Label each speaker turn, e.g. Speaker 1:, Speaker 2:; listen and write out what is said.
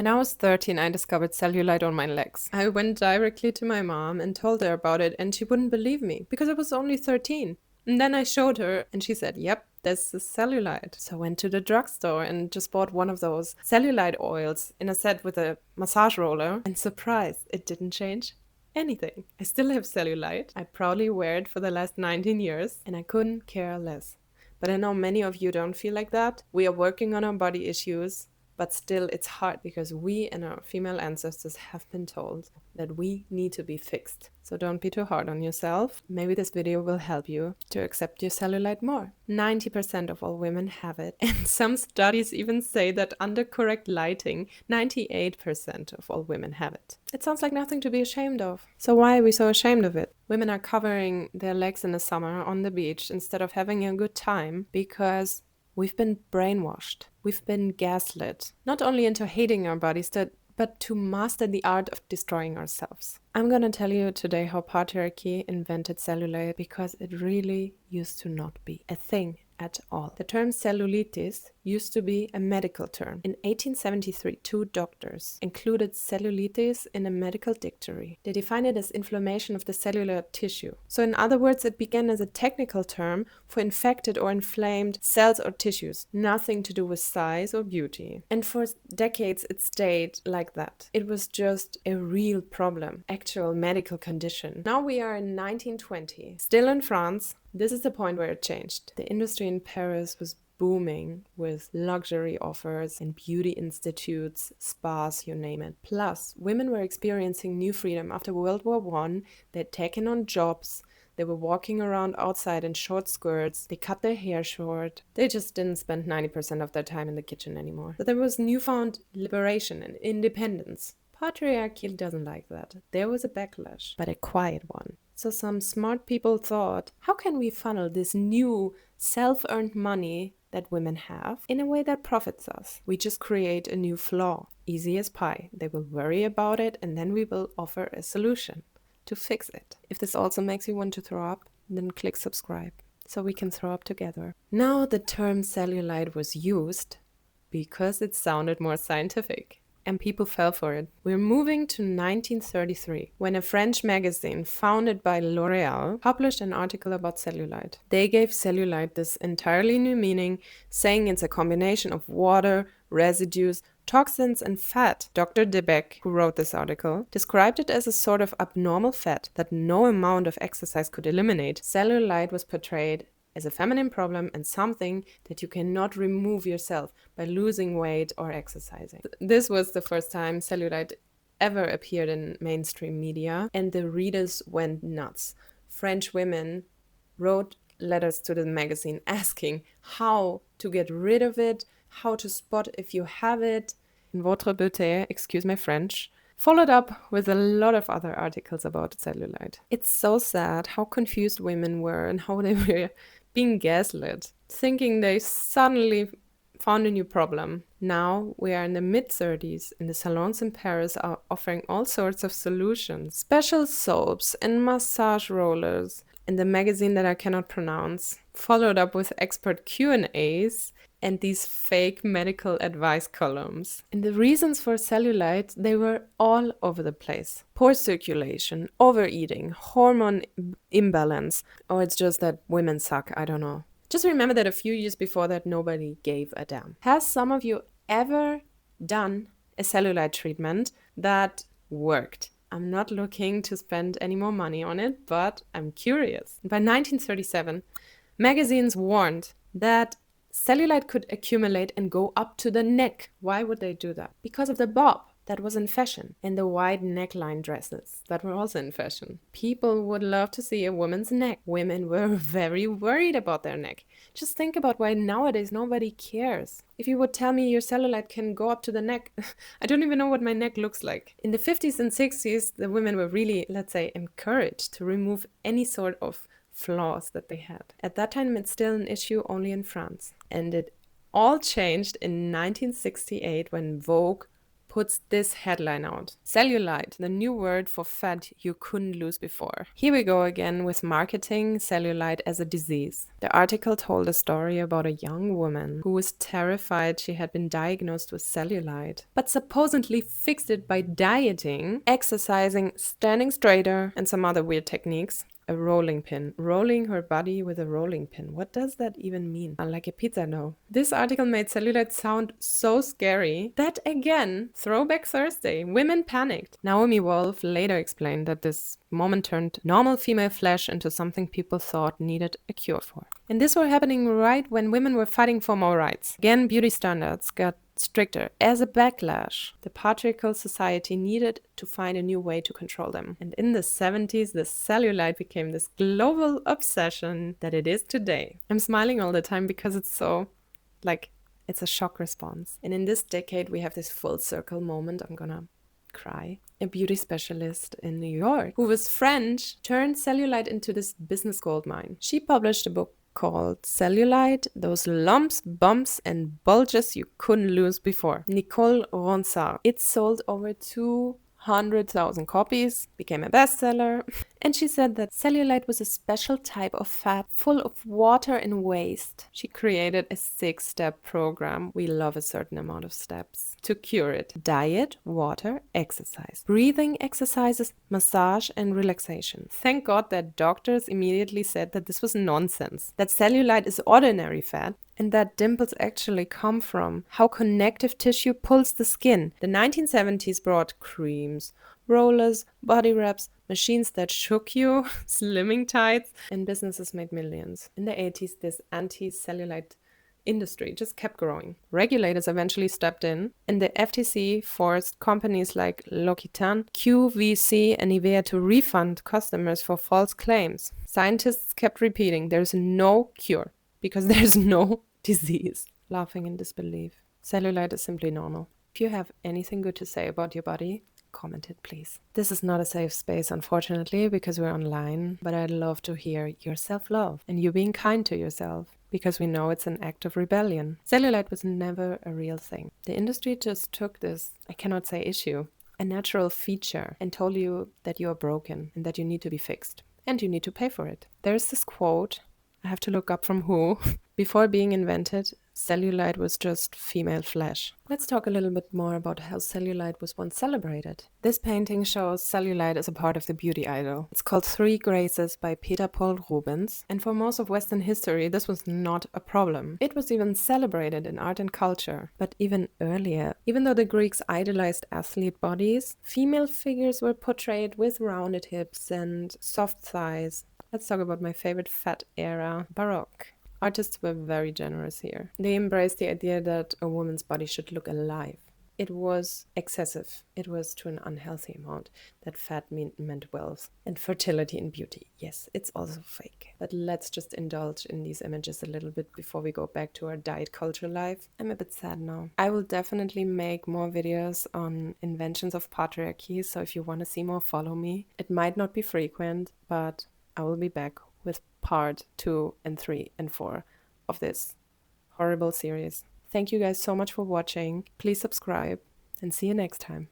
Speaker 1: When I was 13, I discovered cellulite on my legs. I went directly to my mom and told her about it, and she wouldn't believe me because I was only 13. And then I showed her, and she said, yep, this is cellulite. So I went to the drugstore and just bought one of those cellulite oils in a set with a massage roller. And surprise, it didn't change anything. I still have cellulite. I proudly wear it for the last 19 years, and I couldn't care less. But I know many of you don't feel like that. We are working on our body issues, but still it's hard because we and our female ancestors have been told that we need to be fixed. So don't be too hard on yourself. Maybe this video will help you to accept your cellulite more. 90% of all women have it. And some studies even say that under correct lighting, 98% of all women have it. It sounds like nothing to be ashamed of. So why are we so ashamed of it? Women are covering their legs in the summer on the beach instead of having a good time because we've been brainwashed. We've been gaslit. Not only into hating our bodies, but to master the art of destroying ourselves. I'm gonna tell you today how patriarchy invented cellulite because it really used to not be a thing at all. The term cellulitis used to be a medical term. In 1873, two doctors included cellulitis in a medical dictionary. They defined it as inflammation of the cellular tissue. So in other words, it began as a technical term for infected or inflamed cells or tissues, nothing to do with size or beauty. And for decades, it stayed like that. It was just a real problem, actual medical condition. Now we are in 1920, still in France. This is the point where it changed. The industry in Paris was booming with luxury offers and beauty institutes, spas, you name it. Plus, women were experiencing new freedom after World War I. They'd taken on jobs. They were walking around outside in short skirts. They cut their hair short. They just didn't spend 90% of their time in the kitchen anymore. So there was newfound liberation and independence. Patriarchy doesn't like that. There was a backlash, but a quiet one. So some smart people thought, how can we funnel this new self-earned money that women have in a way that profits us? We just create a new flaw, easy as pie. They will worry about it and then we will offer a solution to fix it. If this also makes you want to throw up, then click subscribe so we can throw up together. Now the term cellulite was used because it sounded more scientific. And people fell for it. We're moving to 1933, when a French magazine founded by L'Oréal published an article about cellulite. They gave cellulite this entirely new meaning, saying it's a combination of water, residues, toxins, and fat. Dr. Debec, who wrote this article, described it as a sort of abnormal fat that no amount of exercise could eliminate. Cellulite was portrayed as a feminine problem and something that you cannot remove yourself by losing weight or exercising. This was the first time cellulite ever appeared in mainstream media, and the readers went nuts. French women wrote letters to the magazine asking how to get rid of it, how to spot if you have it. Votre Beauté, excuse my French, followed up with a lot of other articles about cellulite. It's so sad how confused women were and how they were being gaslit, thinking they suddenly found a new problem. Now we are in the mid-30s and the salons in Paris are offering all sorts of solutions, special soaps and massage rollers. And the magazine that I cannot pronounce followed up with expert Q&As and these fake medical advice columns. And the reasons for cellulite, they were all over the place. Poor circulation, overeating, hormone imbalance, or it's just that women suck, I don't know. Just remember that a few years before that, nobody gave a damn. Has some of you ever done a cellulite treatment that worked? I'm not looking to spend any more money on it, but I'm curious. By 1937, magazines warned that cellulite could accumulate and go up to the neck. Why would they do that? Because of the bob that was in fashion and the wide neckline dresses that were also in fashion. People would love to see a woman's neck. Women were very worried about their neck. Just think about why nowadays nobody cares. If you would tell me your cellulite can go up to the neck, I don't even know what my neck looks like. In the 50s and 60s, the women were really, let's say, encouraged to remove any sort of flaws that they had. At that time, it's still an issue only in France. And it all changed in 1968 when Vogue puts this headline out. Cellulite, the new word for fat you couldn't lose before. Here we go again with marketing cellulite as a disease. The article told a story about a young woman who was terrified she had been diagnosed with cellulite, but supposedly fixed it by dieting, exercising, standing straighter, and some other weird techniques. A rolling pin. Rolling her body with a rolling pin. What does that even mean? Unlike a pizza dough. This article made cellulite sound so scary that, again, Throwback Thursday, women panicked. Naomi Wolf later explained that this moment turned normal female flesh into something people thought needed a cure for. And this were happening right when women were fighting for more rights. Again, beauty standards got stricter. As a backlash, the patriarchal society needed to find a new way to control them. And in the 70s, the cellulite became this global obsession that it is today. I'm smiling all the time because it's so, it's a shock response. And in this decade, we have this full circle moment. I'm gonna cry. A beauty specialist in New York who was French turned cellulite into this business gold mine. She published a book called Cellulite, Those Lumps, Bumps, and Bulges You Couldn't Lose Before. Nicole Ronsard. It sold over 200,000 copies, became a bestseller, and she said that cellulite was a special type of fat full of water and waste. She created a 6-step program. We love a certain amount of steps to cure it. Diet, water, exercise. Breathing exercises, massage, and relaxation. Thank God that doctors immediately said that this was nonsense, that cellulite is ordinary fat, and that dimples actually come from how connective tissue pulls the skin. The 1970s brought creams, rollers, body wraps, machines that shook you, slimming tights, and businesses made millions. In the 80s, this anti-cellulite industry just kept growing. Regulators eventually stepped in, and the FTC forced companies like L'Occitane, QVC, and Nivea to refund customers for false claims. Scientists kept repeating, there's no cure because there's no disease. Laughing in disbelief. Cellulite is simply normal. If you have anything good to say about your body, comment it, please. This is not a safe space, unfortunately, because we're online, but I'd love to hear your self-love and you being kind to yourself, because we know it's an act of rebellion. Cellulite was never a real thing. The industry just took this, I cannot say issue, a natural feature, and told you that you are broken and that you need to be fixed. And you need to pay for it. There's this quote, I have to look up from who. Before being invented, cellulite was just female flesh. Let's talk a little bit more about how cellulite was once celebrated. This painting shows cellulite as a part of the beauty idol. It's called Three Graces by Peter Paul Rubens, and for most of Western history, this was not a problem. It was even celebrated in art and culture. But even earlier, even though the Greeks idolized athlete bodies, female figures were portrayed with rounded hips and soft thighs. Let's talk about my favorite fat era, Baroque. Artists were very generous here. They embraced the idea that a woman's body should look alive. It was excessive. It was to an unhealthy amount. That fat meant wealth and fertility and beauty. Yes, it's also fake. But let's just indulge in these images a little bit before we go back to our diet culture life. I'm a bit sad now. I will definitely make more videos on inventions of patriarchy, so if you want to see more, follow me. It might not be frequent, but I will be back with part 2 and 3 and 4 of this horrible series. Thank you guys so much for watching. Please subscribe and see you next time.